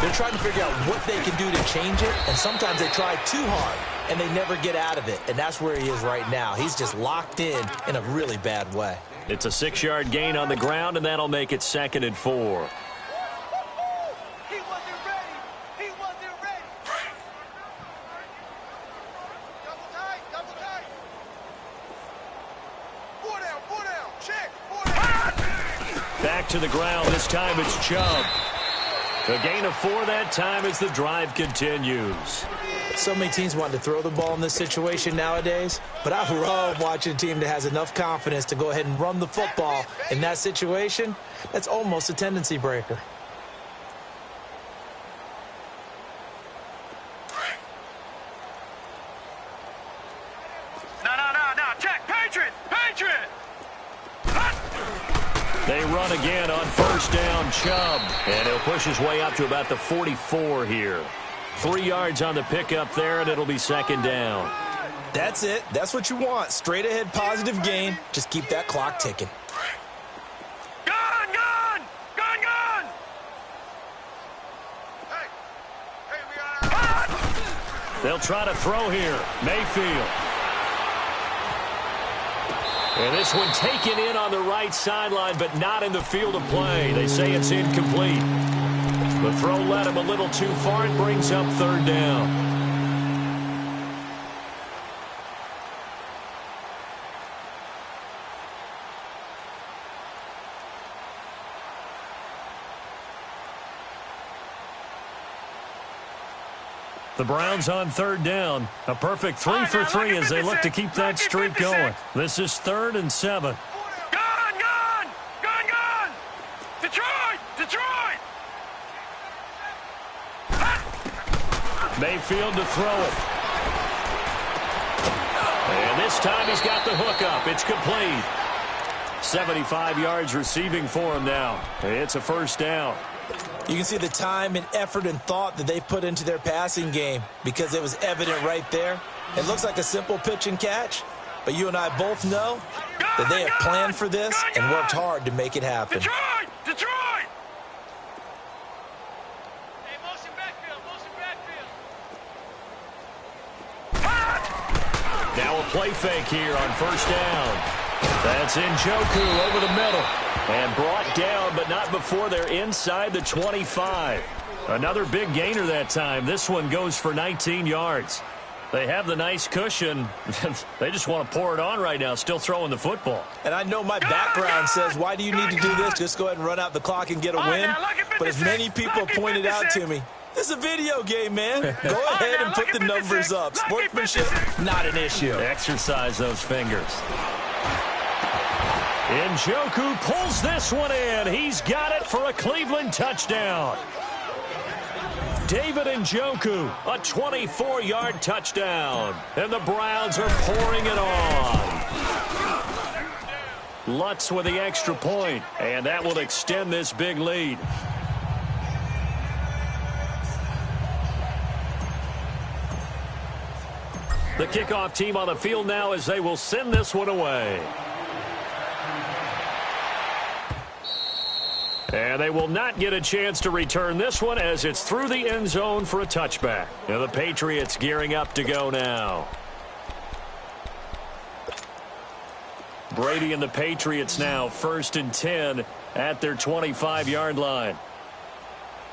they're trying to figure out what they can do to change it, and sometimes they try too hard, and they never get out of it. And that's where he is right now. He's just locked in a really bad way. It's a 6-yard gain on the ground, and that'll make it 2nd and 4. Back to the ground. This time it's Chubb. A gain of 4 that time as the drive continues. So many teams want to throw the ball in this situation nowadays, but I love watching a team that has enough confidence to go ahead and run the football in that situation. That's almost a tendency breaker. No. Check. Patriot. They run again on first down, Chubb. And he'll push his way up to about the 44 here. 3 yards on the pickup there, and it'll be 2nd down. That's it. That's what you want. Straight ahead positive gain. Just keep that clock ticking. Gun! Hey, we got They'll try to throw here. Mayfield. And this one taken in on the right sideline, but not in the field of play. They say it's incomplete. The throw led him a little too far. It brings up third down. The Browns on third down. A perfect 3 for 3 as they look to keep that streak going. This is 3rd and 7. Gone! Detroit! Mayfield to throw it. And this time he's got the hook up. It's complete. 75 yards receiving for him now. It's a first down. You can see the time and effort and thought that they put into their passing game because it was evident right there. It looks like a simple pitch and catch, but you and I both know that they have planned for this and worked hard to make it happen. Detroit! Hey, motion backfield. Now a play fake here on first down. That's Njoku over the middle. And brought down, but not before they're inside the 25. Another big gainer that time. This one goes for 19 yards. They have the nice cushion. They just want to pour it on right now, still throwing the football. And I know my background says, why do you need to do this? Just go ahead and run out the clock and get a win. But as many people pointed out to me, this is a video game, man. Go ahead and put the numbers up. Sportsmanship, not an issue. Exercise those fingers. Njoku pulls this one in. He's got it for a Cleveland touchdown. David Njoku, a 24-yard touchdown. And the Browns are pouring it on. Lutz with the extra point, and that will extend this big lead. The kickoff team on the field now as they will send this one away. And they will not get a chance to return this one as it's through the end zone for a touchback. And the Patriots gearing up to go now. Brady and the Patriots now 1st and 10 at their 25-yard line.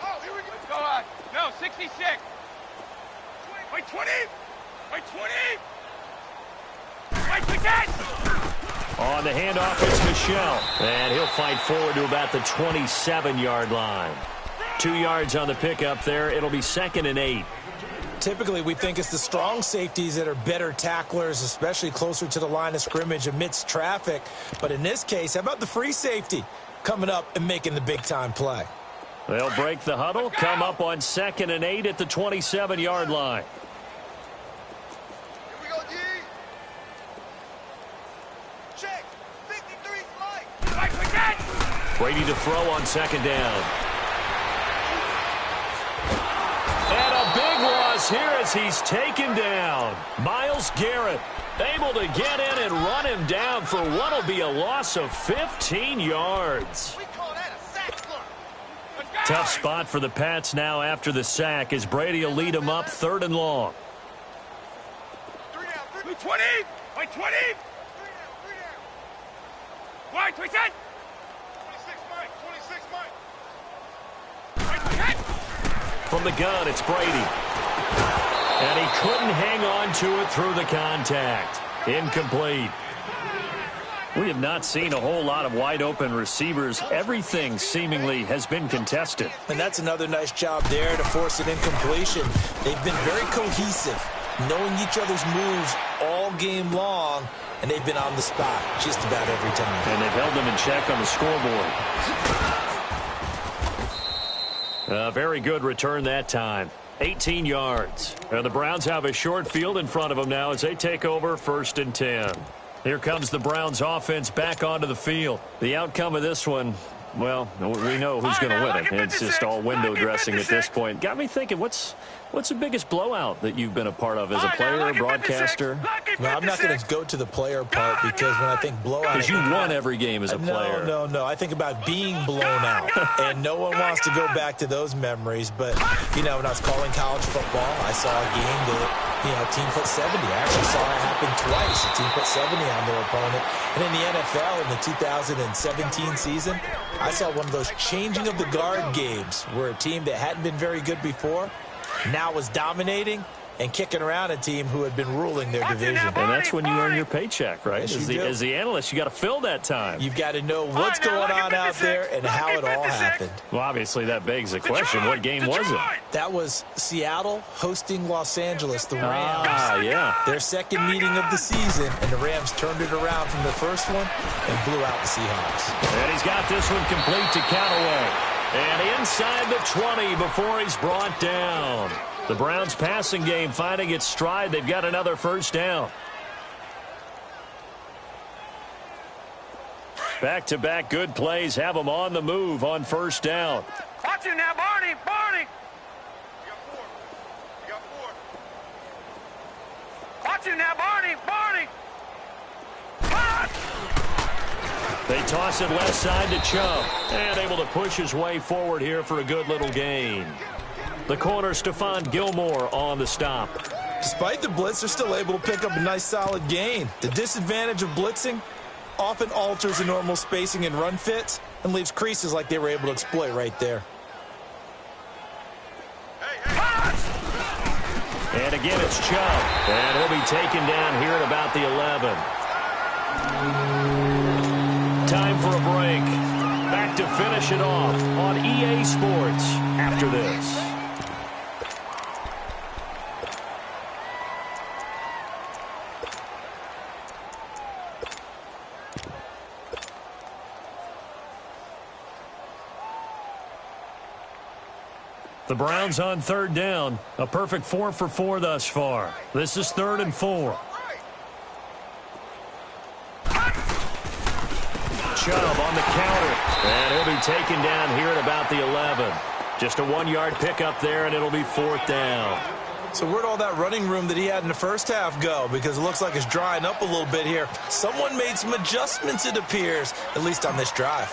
Oh, here we go. Let's go on. No, 66. Wait, 20. Wait, 20. Wait, quick that. On the handoff, it's Michel. And he'll fight forward to about the 27-yard line. 2 yards on the pickup there. It'll be 2nd and 8. Typically, we think it's the strong safeties that are better tacklers, especially closer to the line of scrimmage amidst traffic. But in this case, how about the free safety coming up and making the big-time play? They'll break the huddle, come up on 2nd and 8 at the 27-yard line. Brady to throw on 2nd down. And a big loss here as he's taken down. Myles Garrett able to get in and run him down for what will be a loss of 15 yards. Tough spot for the Pats now after the sack as Brady will lead them up 3rd and long. 20! Wait, 20! Why, 27! From the gun, it's Brady. And he couldn't hang on to it through the contact. Incomplete. We have not seen a whole lot of wide-open receivers. Everything seemingly has been contested. And that's another nice job there to force an incompletion. They've been very cohesive, knowing each other's moves all game long, and they've been on the spot just about every time. And they've held them in check on the scoreboard. A very good return that time. 18 yards. And the Browns have a short field in front of them now as they take over 1st and 10. Here comes the Browns offense back onto the field. The outcome of this one, Well, we know who's going to win it. It's just all window dressing at this point. Got me thinking, what's the biggest blowout that you've been a part of as a player or broadcaster? No, I'm not going to go to the player part because when I think blowout... Because you won every game as a player. No. I think about being blown out, and no one wants to go back to those memories. But, you know, when I was calling college football, I saw a game that, you know, a team put 70. I actually saw it happen twice. A team put 70 on their opponent. And in the NFL in the 2017 season, I saw one of those changing of the guard games where a team that hadn't been very good before now was dominating and kicking around a team who had been ruling their division. And that's when you earn your paycheck, right? Yes, as the analyst, you got to fill that time. You've got to know what's going on out there and how it all happened. Well, obviously, that begs the question, what game was it? That was Seattle hosting Los Angeles, the Rams. Ah, yeah. Their second meeting of the season, and the Rams turned it around from the first one and blew out the Seahawks. And he's got this one complete to Callaway. And inside the 20 before he's brought down. The Browns passing game finding its stride. They've got another first down. Back-to-back good plays have them on the move on first down. Watch it now, Barney. Watch it now, Barney. They toss it left side to Chubb. And able to push his way forward here for a good little gain. The corner, Stephon Gilmore, on the stop. Despite the blitz, they're still able to pick up a nice, solid gain. The disadvantage of blitzing often alters the normal spacing and run fits and leaves creases like they were able to exploit right there. And again, it's Chubb. And he'll be taken down here at about the 11. Time for a break. Back to finish it off on EA Sports after this. The Browns on third down. A perfect 4 for 4 thus far. This is 3rd and 4. Chubb on the counter. And he'll be taken down here at about the 11. Just a 1-yard pickup there, and it'll be 4th down. So where'd all that running room that he had in the first half go? Because it looks like it's drying up a little bit here. Someone made some adjustments, it appears, at least on this drive.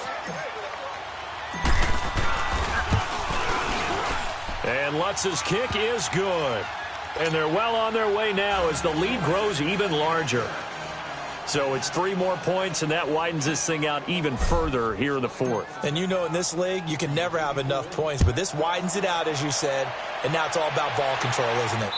And Lutz's kick is good. And they're well on their way now as the lead grows even larger. So it's 3 more points, and that widens this thing out even further here in the 4th. And you know in this league, you can never have enough points, but this widens it out, as you said, and now it's all about ball control, isn't it?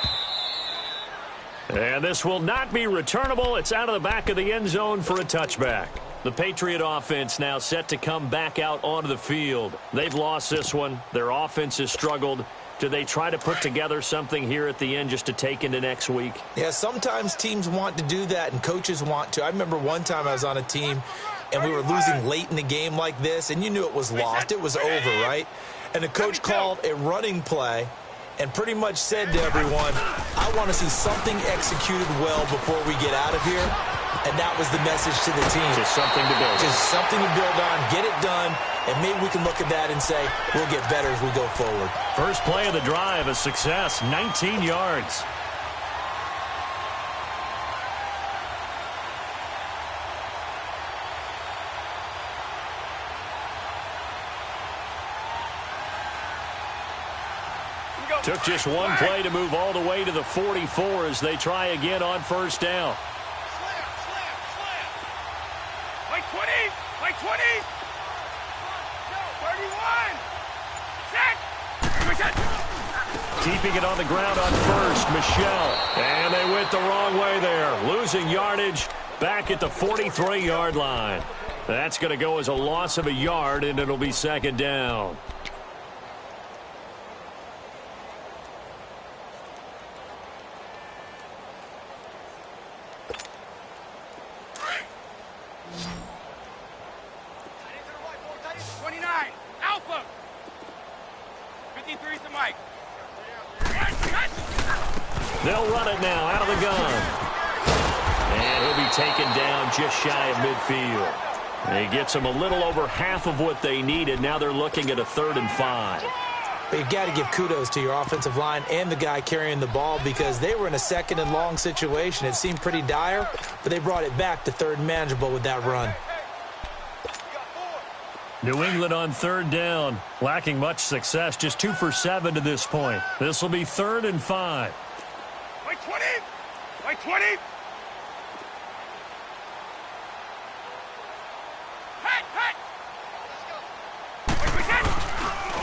And this will not be returnable. It's out of the back of the end zone for a touchback. The Patriot offense now set to come back out onto the field. They've lost this one. Their offense has struggled. Do they try to put together something here at the end just to take into next week? Yeah, sometimes teams want to do that and coaches want to. I remember one time I was on a team and we were losing late in the game like this, and you knew it was lost. It was over, right? And the coach called a running play and pretty much said to everyone, I want to see something executed well before we get out of here. And that was the message to the team. Just something to build. Just something to build on, get it done, and maybe we can look at that and say, we'll get better as we go forward. First play of the drive, a success, 19 yards. Took just one play to move all the way to the 44 as they try again on first down. Like 20, like 20. 31. Set. Keeping it on the ground on first, Michelle. And they went the wrong way there. Losing yardage back at the 43-yard line. That's going to go as a loss of a yard, and it'll be second down. They'll run it now out of the gun. And he'll be taken down just shy of midfield. He gets them a little over half of what they needed. Now they're looking at a 3rd and 5. But you've got to give kudos to your offensive line and the guy carrying the ball because they were in a 2nd and long situation. It seemed pretty dire, but they brought it back to 3rd and manageable with that run. New England on 3rd down, lacking much success, just 2 for 7 to this point. This will be 3rd and 5. Wait 20! Wait 20!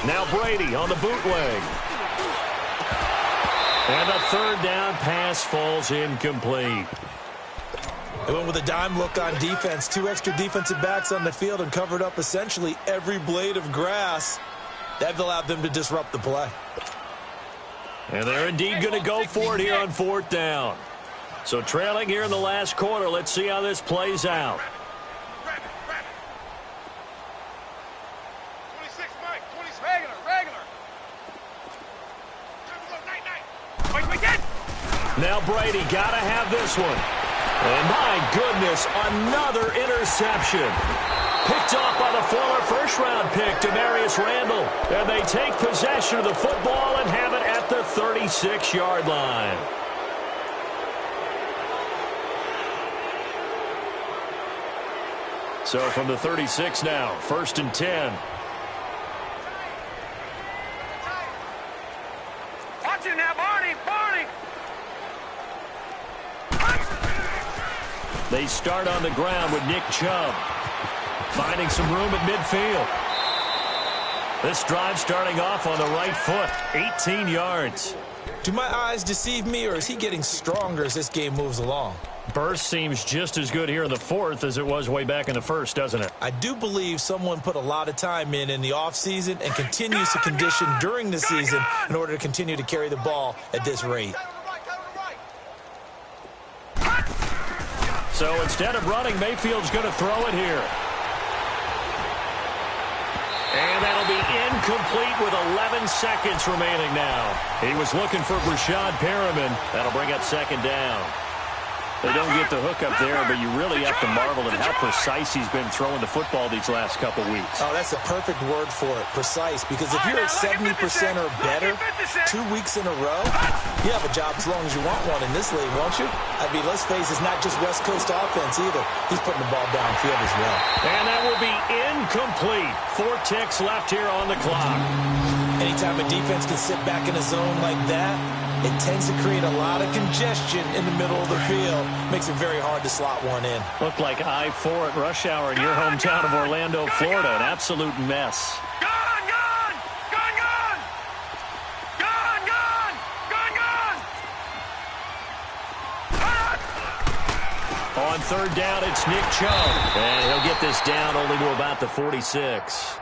Now Brady on the bootleg. And a 3rd down pass falls incomplete. They went with a dime look on defense. 2 extra defensive backs on the field and covered up essentially every blade of grass. That allowed them to disrupt the play. And they're indeed going to go for it here on 4th down. So trailing here in the last quarter. Let's see how this plays out. 26, Mike. 20, regular. Wait. Now Brady got to have this one. And my goodness, another interception. Picked off by the former first-round pick, Demarius Randall. And they take possession of the football and have it at the 36-yard line. So from the 36 now, 1st and 10. Watch it now, Barney. They start on the ground with Nick Chubb, finding some room at midfield. This drive starting off on the right foot, 18 yards. Do my eyes deceive me, or is he getting stronger as this game moves along? Burst seems just as good here in the 4th as it was way back in the 1st, doesn't it? I do believe someone put a lot of time in the offseason and continues to condition during the season in order to continue to carry the ball at this rate. So instead of running, Mayfield's going to throw it here. And that'll be incomplete with 11 seconds remaining now. He was looking for Brashad Perriman. That'll bring up 2nd down. They don't get the hook up there, but you really have to marvel at how precise he's been throwing the football these last couple weeks. Oh, that's a perfect word for it, precise, because if you're at 70% or better 2 weeks in a row, you have a job as long as you want one in this league, won't you? I mean, let's face it, it's not just West Coast offense either. He's putting the ball downfield as well. And that will be incomplete. 4 ticks left here on the clock. Anytime a defense can sit back in a zone like that, it tends to create a lot of congestion in the middle of the field. Makes it very hard to slot one in. Looked like I-4 at rush hour in your hometown of Orlando, Florida. An absolute mess. Gone! On 3rd down, it's Nick Chubb. And he'll get this down only to about the 46.